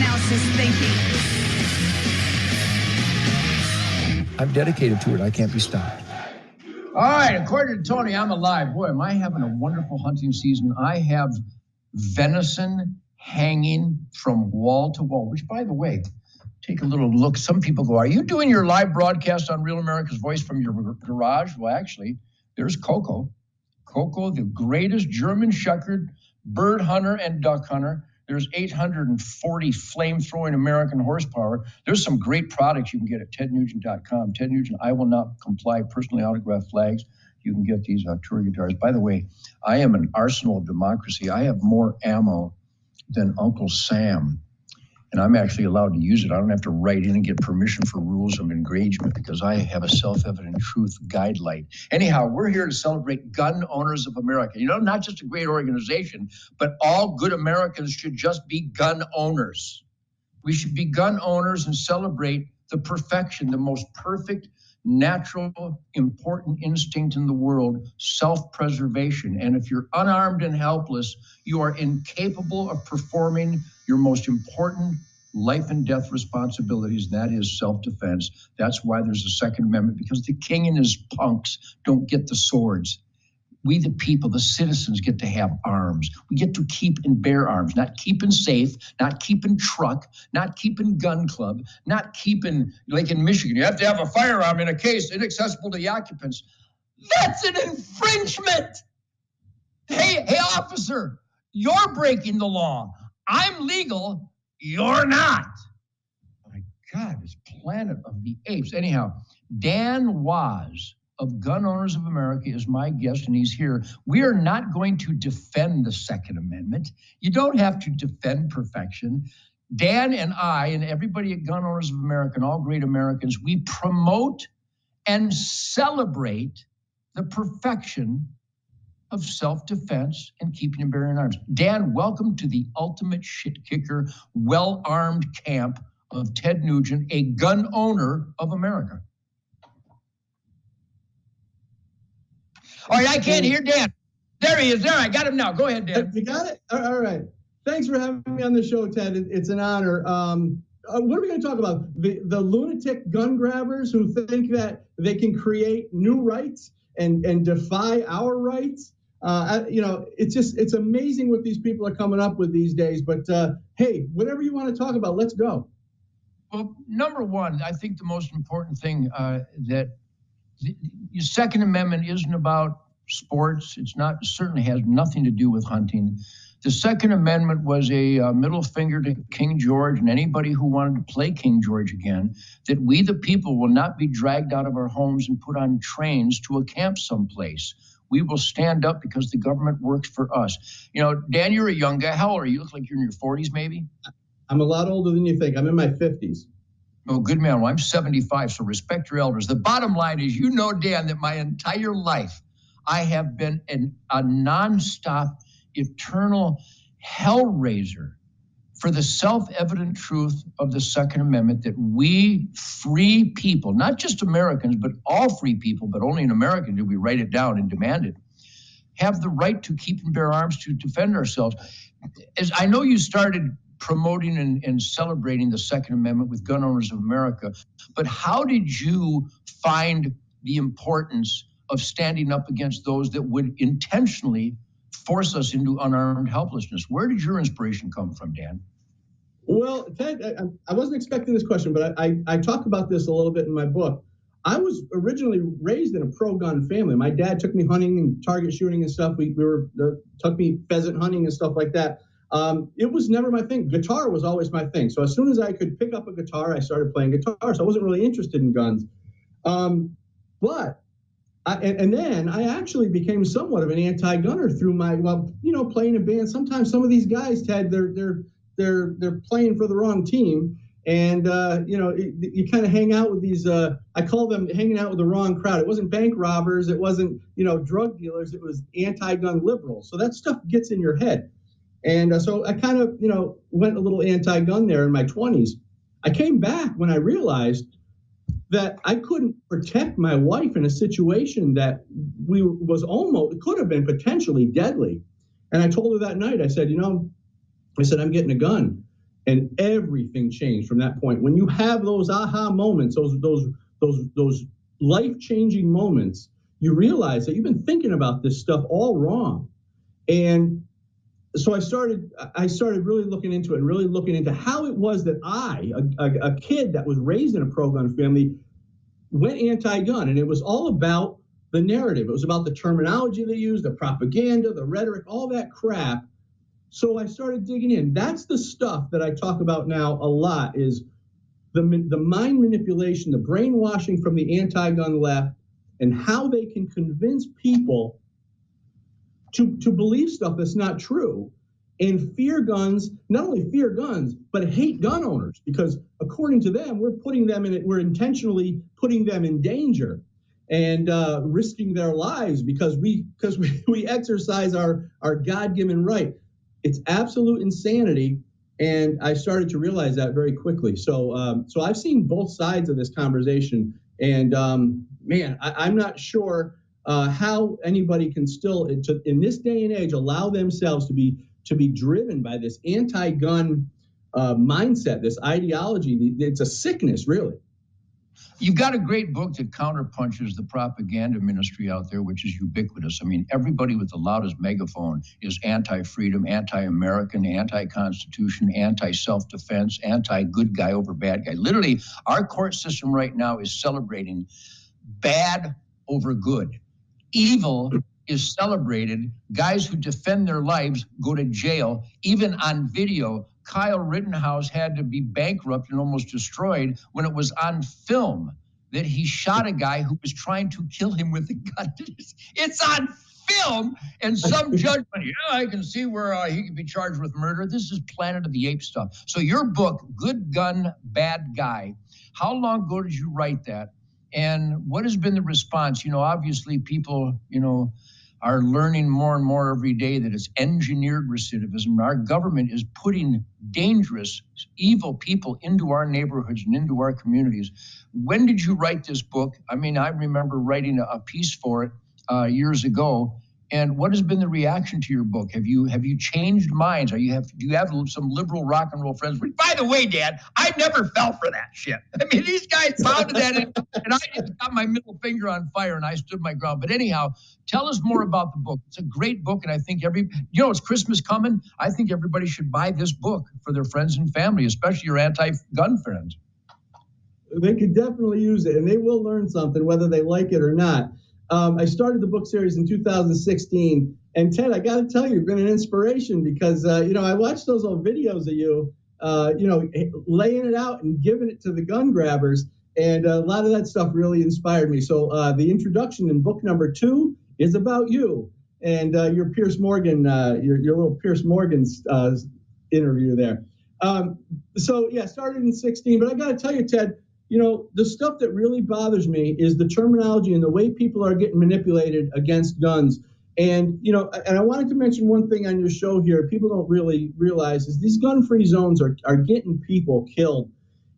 everyone else is thinking. I'm dedicated to it. I can't be stopped. All right, according to Tony, I'm alive. Boy, am I having a wonderful hunting season. I have venison hanging from wall to wall, which, by the way, take a little look. Some people go, are you doing your live broadcast on Real America's Voice from your garage? Well, actually, there's Coco. Coco, the greatest German Shepherd bird hunter and duck hunter. There's 840 flame-throwing American horsepower. There's some great products you can get at tednugent.com. Ted Nugent, I will not comply, personally autographed flags. You can get these tour guitars. By the way, I am an arsenal of democracy. I have more ammo than Uncle Sam, and I'm actually allowed to use it. I don't have to write in and get permission for rules of engagement because I have a self-evident truth guideline. Anyhow, we're here to celebrate Gun Owners of America. You know, not just a great organization, but all good Americans should just be gun owners. We should be gun owners and celebrate the perfection, the most perfect, natural, important instinct in the world, self-preservation. And if you're unarmed and helpless, you are incapable of performing your most important life and death responsibilities, and that is self-defense. That's why there's a Second Amendment, because the king and his punks don't get the swords. We, the people, the citizens, get to have arms. We get to keep and bear arms, not keep in safe, not keep in truck, not keep in gun club, not keep in, like in Michigan, you have to have a firearm in a case inaccessible to the occupants. That's an infringement. Hey, officer, you're breaking the law. I'm legal, you're not. My God, it's Planet of the Apes. Anyhow, Dan Wos of Gun Owners of America is my guest, and he's here. We are not going to defend the Second Amendment. You don't have to defend perfection. Dan and I and everybody at Gun Owners of America and all great Americans, we promote and celebrate the perfection of self-defense and keeping and bearing arms. Dan, welcome to the ultimate shit kicker, well-armed camp of Ted Nugent, a gun owner of America. All right, I can't hear Dan. There he is. There, I got him now. Go ahead, Dan. You got it? All right. Thanks for having me on the show, Ted. It's an honor. What are we going to talk about? The lunatic gun grabbers who think that they can create new rights and defy our rights? It's amazing what these people are coming up with these days. But hey, whatever you want to talk about, let's go. Well, number one, I think the most important thing that the Second Amendment isn't about sports. It's not, certainly has nothing to do with hunting. The Second Amendment was a middle finger to King George and anybody who wanted to play King George again, that we the people will not be dragged out of our homes and put on trains to a camp someplace. We will stand up because the government works for us. You know, Dan, you're a young guy. How old are you? You look like you're in your 40s, maybe? I'm a lot older than you think. I'm in my 50s. Oh, good man. Well, I'm 75, so respect your elders. The bottom line is, you know, Dan, that my entire life I have been a nonstop, eternal hellraiser for the self-evident truth of the Second Amendment, that we free people, not just Americans, but all free people, but only in America do we write it down and demand it, have the right to keep and bear arms to defend ourselves. As I know you started promoting and celebrating the Second Amendment with Gun Owners of America, but how did you find the importance of standing up against those that would intentionally force us into unarmed helplessness? Where did your inspiration come from, Dan? Well, Ted, I wasn't expecting this question, but I talk about this a little bit in my book. I was originally raised in a pro-gun family. My dad took me hunting and target shooting and stuff. Took me pheasant hunting and stuff like that. It was never my thing. Guitar was always my thing. So as soon as I could pick up a guitar, I started playing guitar. So I wasn't really interested in guns. Then I actually became somewhat of an anti-gunner through my, playing in bands. Sometimes some of these guys, Ted, they're playing for the wrong team. And, you kind of hang out with these, I call them hanging out with the wrong crowd. It wasn't bank robbers. It wasn't, drug dealers. It was anti-gun liberals. So that stuff gets in your head. And so I kind of, went a little anti-gun there in my 20s. I came back when I realized that I couldn't protect my wife in a situation that could have been potentially deadly. And I told her that night, I said, I'm getting a gun. And everything changed from that point. When you have those aha moments, those life-changing moments, you realize that you've been thinking about this stuff all wrong. And so I started really looking into it and really looking into how it was that a kid that was raised in a pro-gun family, went anti-gun. And it was all about the narrative. It was about the terminology they used, the propaganda, the rhetoric, all that crap. So I started digging in. That's the stuff that I talk about now a lot, is the mind manipulation, the brainwashing from the anti-gun left, and how they can convince people to believe stuff that's not true, and fear guns, not only fear guns, but hate gun owners, because according to them, we're intentionally putting them in danger and risking their lives because we exercise our God-given right. It's absolute insanity, and I started to realize that very quickly. So I've seen both sides of this conversation, and man, I'm not sure how anybody can still, in this day and age, allow themselves to be driven by this anti-gun mindset, this ideology. It's a sickness, really. You've got a great book that counterpunches the propaganda ministry out there, which is ubiquitous. I mean, everybody with the loudest megaphone is anti-freedom, anti-American, anti-Constitution, anti-self-defense, anti-good guy over bad guy. Literally, our court system right now is celebrating bad over good. Evil is celebrated. Guys who defend their lives go to jail. Even on video, Kyle Rittenhouse had to be bankrupt and almost destroyed when it was on film that he shot a guy who was trying to kill him with a gun. It's on film, and some judge went, yeah, I can see where he could be charged with murder. This is Planet of the Apes stuff. So your book, Good Gun, Bad Guy, how long ago did you write that? And what has been the response? Obviously people, are learning more and more every day that it's engineered recidivism. Our government is putting dangerous, evil people into our neighborhoods and into our communities. When did you write this book? I mean, I remember writing a piece for it years ago. And what has been the reaction to your book? Have you changed minds? Do you have some liberal rock and roll friends? Which, by the way, Dad, I never fell for that shit. I mean, these guys pounded that in, and I just got my middle finger on fire and I stood my ground. But anyhow, tell us more about the book. It's a great book, and I think it's Christmas coming. I think everybody should buy this book for their friends and family, especially your anti-gun friends. They could definitely use it, and they will learn something, whether they like it or not. I started the book series in 2016, and Ted, I got to tell you, you've been an inspiration because, I watched those old videos of you, laying it out and giving it to the gun grabbers, and a lot of that stuff really inspired me. So the introduction in book number 2 is about you and your Piers Morgan, your little Piers Morgan's interview there. Started in 16, but I got to tell you, Ted, the stuff that really bothers me is the terminology and the way people are getting manipulated against guns. And, and I wanted to mention one thing on your show here people don't really realize is these gun-free zones are getting people killed.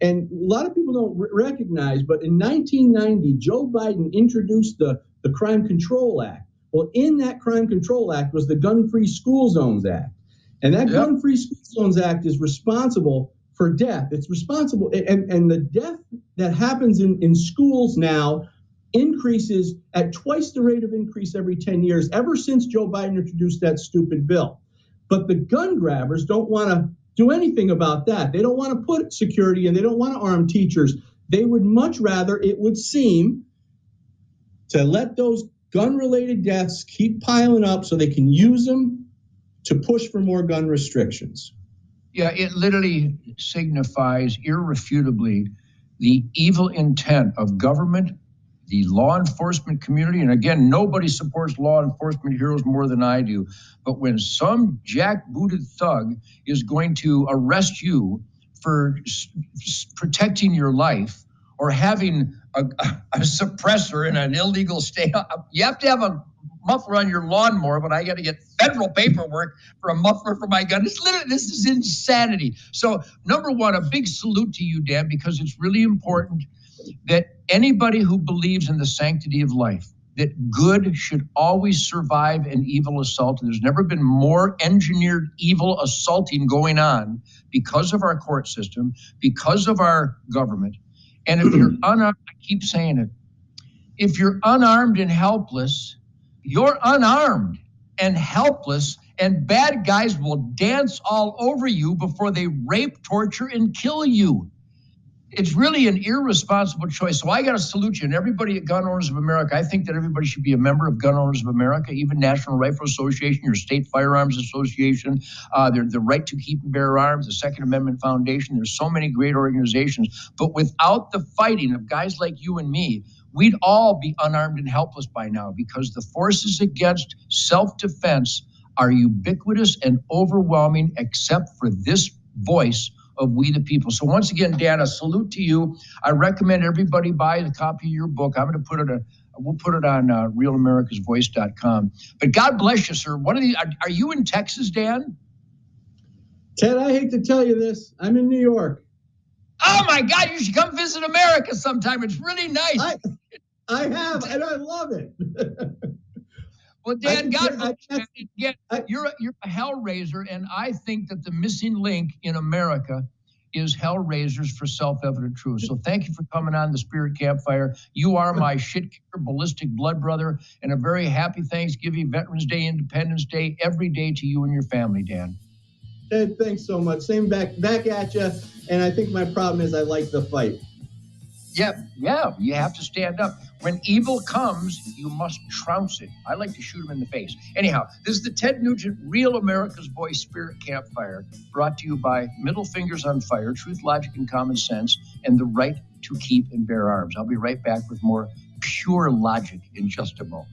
And a lot of people don't recognize, but in 1990, Joe Biden introduced the Crime Control Act. Well, in that Crime Control Act was the Gun-Free School Zones Act. And that Gun-Free School Zones Act is responsible for death. It's responsible, and the death that happens in schools now increases at twice the rate of increase every 10 years, ever since Joe Biden introduced that stupid bill. But the gun grabbers don't want to do anything about that. They don't want to put security in. They don't want to arm teachers. They would much rather, it would seem, to let those gun-related deaths keep piling up so they can use them to push for more gun restrictions. Yeah, it literally signifies irrefutably the evil intent of government, the law enforcement community. And again, nobody supports law enforcement heroes more than I do. But when some jackbooted thug is going to arrest you for protecting your life or having a suppressor in an illegal state, you have to have a muffler on your lawnmower, but I got to get federal paperwork for a muffler for my gun. This is insanity. So number one, a big salute to you, Dan, because it's really important that anybody who believes in the sanctity of life, that good should always survive an evil assault. And there's never been more engineered evil assaulting going on because of our court system, because of our government. And if you're unarmed, I keep saying it, if you're unarmed and helpless, you're unarmed and helpless, and bad guys will dance all over you before they rape, torture, and kill you. It's really an irresponsible choice. So I got to salute you. And everybody at Gun Owners of America, I think that everybody should be a member of Gun Owners of America, even National Rifle Association, your state firearms association, the Right to Keep and Bear Arms, the Second Amendment Foundation. There's so many great organizations. But without the fighting of guys like you and me, we'd all be unarmed and helpless by now, because the forces against self-defense are ubiquitous and overwhelming, except for this voice of we the people. So once again, Dan, a salute to you. I recommend everybody buy a copy of your book. I'm going to put it we'll put it on realamericasvoice.com. But God bless you, sir. Are you in Texas, Dan? Ted, I hate to tell you this. I'm in New York. Oh my God, you should come visit America sometime. It's really nice. I have, and I love it. Well, Dan, you're a hellraiser, and I think that the missing link in America is hellraisers for self-evident truth. So thank you for coming on the Spirit Campfire. You are my shit-kicker, ballistic blood brother, and a very happy Thanksgiving, Veterans Day, Independence Day, every day to you and your family, Dan. Ted, thanks so much. Same back at you. And I think my problem is I like the fight. Yeah, you have to stand up. When evil comes, you must trounce it. I like to shoot him in the face. Anyhow, this is the Ted Nugent Real America's Voice Spirit Campfire, brought to you by Middle Fingers on Fire, Truth, Logic, and Common Sense, and the Right to Keep and Bear Arms. I'll be right back with more pure logic in just a moment.